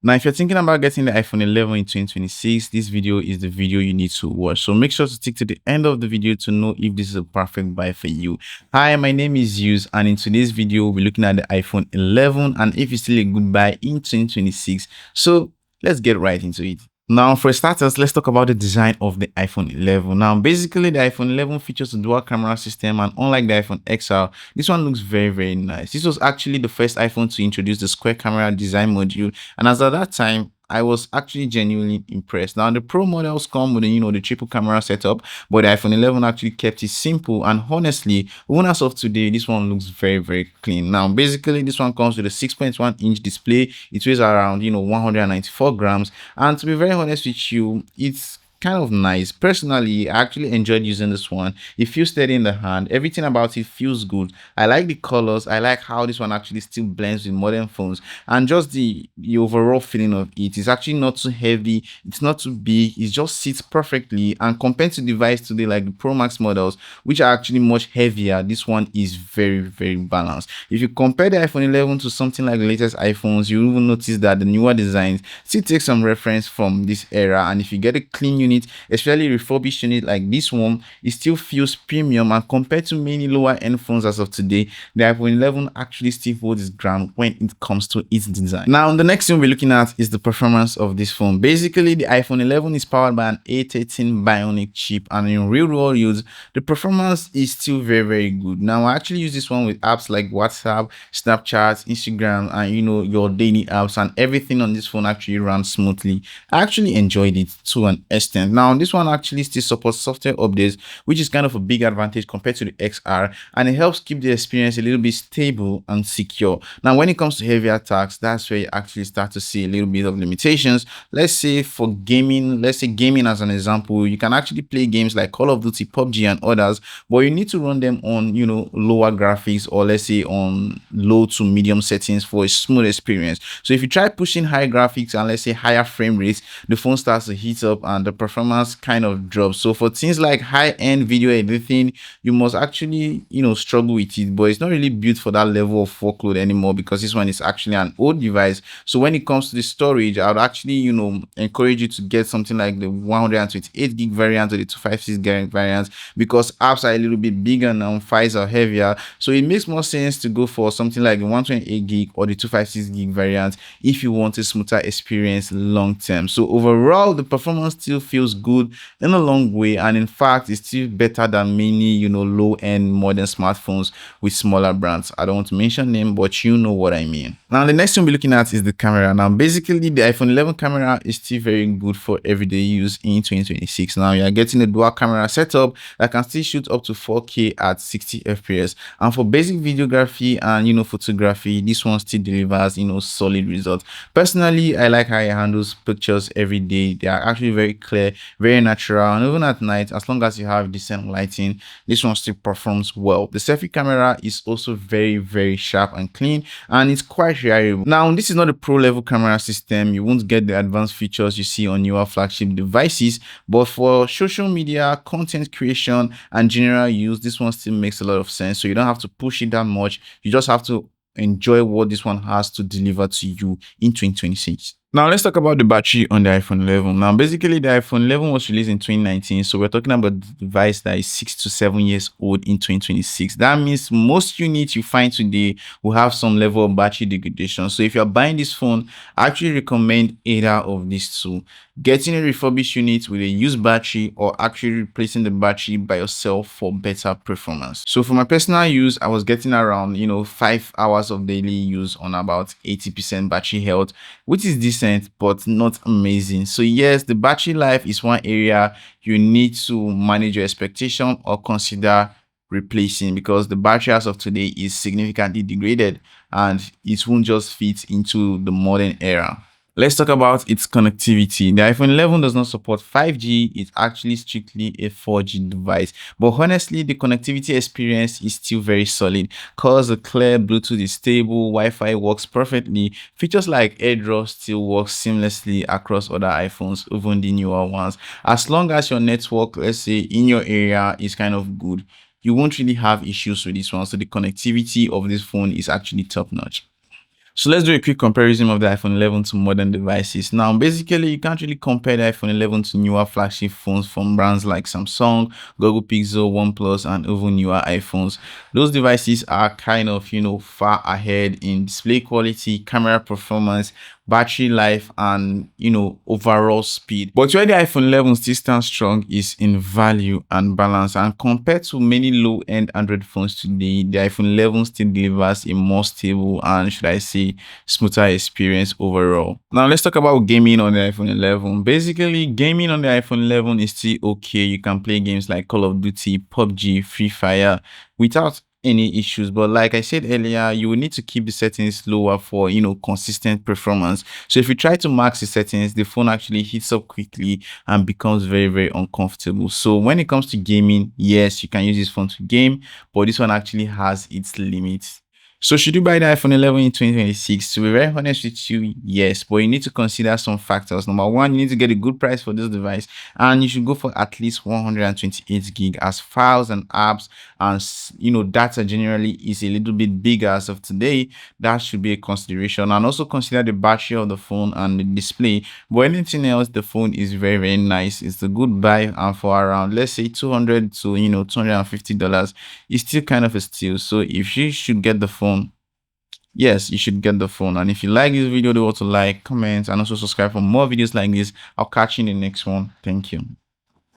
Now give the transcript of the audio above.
Now, if you're thinking about getting the iPhone 11 in 2026, this video is the video you need to watch. So make sure to stick to the end of the video to know if this is a perfect buy for you. Hi, my name is Yus, and in today's video, we'll be looking at the iPhone 11 and if it's still a good buy in 2026. So let's get right into it. Now, for starters, let's talk about the design of the iPhone 11. Now, basically, the iPhone 11 features a dual camera system, and unlike the iPhone XR, this one looks very nice. This was actually the first iPhone to introduce the square camera design module, and as at that time, I was actually genuinely impressed. Now, the Pro models come with, the triple camera setup, but the iPhone 11 actually kept it simple. And honestly, even as of today, this one looks very clean. Now, basically, this one comes with a 6.1-inch display. It weighs around, 194 grams. And to be very honest with you, it's kind of nice. Personally, I actually enjoyed using this one. It feels steady in the hand. Everything about it feels good. I like the colors. I like how this one actually still blends with modern phones, and just the overall feeling of it is actually not too heavy. It's not too big. It just sits perfectly. And compared to device today like the Pro Max models, which are actually much heavier, this one is very balanced. If you compare the iPhone 11 to something like the latest iPhones, you will notice that the newer designs still take some reference from this era. And if you get a clean unit, especially refurbished unit like this one, it still feels premium. And compared to many lower end phones as of today, the iPhone 11 actually still holds its ground when it comes to its design. Now, the next thing we're looking at is the performance of this phone. Basically, the iPhone 11 is powered by an A13 Bionic chip, and in real world use, the performance is still very good. Now, I actually use this one with apps like WhatsApp, Snapchat, Instagram, and your daily apps, and everything on this phone actually runs smoothly. I actually enjoyed it to an extent. Now, this one actually still supports software updates, which is kind of a big advantage compared to the XR, and it helps keep the experience a little bit stable and secure. Now, when it comes to heavier tasks, that's where you actually start to see a little bit of limitations. Let's say for gaming, as an example, you can actually play games like Call of Duty, PUBG, and others, but you need to run them on lower graphics, or let's say on low to medium settings for a smooth experience. So if you try pushing high graphics and let's say higher frame rates, the phone starts to heat up and the performance kind of drops. So for things like high-end video editing, you must actually struggle with it, but it's not really built for that level of workload anymore, because this one is actually an old device. So when it comes to the storage, I would actually encourage you to get something like the 128 gig variant or the 256 gig variant, because apps are a little bit bigger now, files are heavier, so it makes more sense to go for something like the 128 gig or the 256 gig variant if you want a smoother experience long term. So overall, the performance still feels good in a long way, and in fact it's still better than many low-end modern smartphones with smaller brands. I don't want to mention them, but you know what I mean. Now, the next thing we're looking at is the camera. Now, basically the iPhone 11 camera is still very good for everyday use in 2026. Now, you're getting a dual camera setup that can still shoot up to 4K at 60 fps, and for basic videography and photography, this one still delivers solid results. Personally, I like how it handles pictures every day. They are actually very clear, very natural, and even at night, as long as you have decent lighting, this one still performs well. The selfie camera is also very sharp and clean, and it's quite reliable. Now, this is not a pro level camera system. You won't get the advanced features you see on newer flagship devices, but for social media, content creation, and general use, this one still makes a lot of sense. So you don't have to push it that much. You just have to enjoy what this one has to deliver to you in 2026. Now, let's talk about the battery on the iPhone 11. Now, basically, the iPhone 11 was released in 2019, so we're talking about the device that is 6 to 7 years old in 2026. That means most units you find today will have some level of battery degradation. So if you're buying this phone, I actually recommend either of these two: getting a refurbished unit with a used battery, or actually replacing the battery by yourself for better performance. So for my personal use, I was getting around 5 hours of daily use on about 80% battery health, which is decent but not amazing. So yes, the battery life is one area you need to manage your expectation or consider replacing, because the battery as of today is significantly degraded and it won't just fit into the modern era. Let's talk about its connectivity. The iPhone 11 does not support 5G. It's actually strictly a 4G device. But honestly, the connectivity experience is still very solid, because the clear Bluetooth is stable, Wi-Fi works perfectly. Features like AirDrop still work seamlessly across other iPhones, even the newer ones. As long as your network, let's say in your area, is kind of good, you won't really have issues with this one. So the connectivity of this phone is actually top notch. So let's do a quick comparison of the iPhone 11 to modern devices. Now, basically, you can't really compare the iPhone 11 to newer flagship phones from brands like Samsung, Google Pixel, OnePlus, and even newer iPhones. Those devices are kind of, far ahead in display quality, camera performance, battery life, and overall speed. But where the iPhone 11 still stands strong is in value and balance. And compared to many low-end Android phones today, the iPhone 11 still delivers a more stable and, should I say, smoother experience overall. Now let's talk about gaming on the iPhone 11. Basically, gaming on the iPhone 11 is still okay. You can play games like Call of Duty, PUBG, Free Fire without any issues. But like I said earlier, you will need to keep the settings lower for consistent performance. So if you try to max the settings, the phone actually heats up quickly and becomes very, very uncomfortable. So when it comes to gaming, yes, you can use this phone to game, but this one actually has its limits. So should you buy the iPhone 11 in 2026? To be very honest with you, yes, but you need to consider some factors. Number one, you need to get a good price for this device, and you should go for at least 128 gig, as files and apps and data generally is a little bit bigger as of today. That should be a consideration, and also consider the battery of the phone and the display. But anything else, the phone is very, very nice. It's a good buy, and for around, let's say, 200 to $250, it's still kind of a steal. So if you should get the phone, yes, you should get the phone. And if you like this video, do also like, comment, and also subscribe for more videos like this. I'll catch you in the next one. Thank you.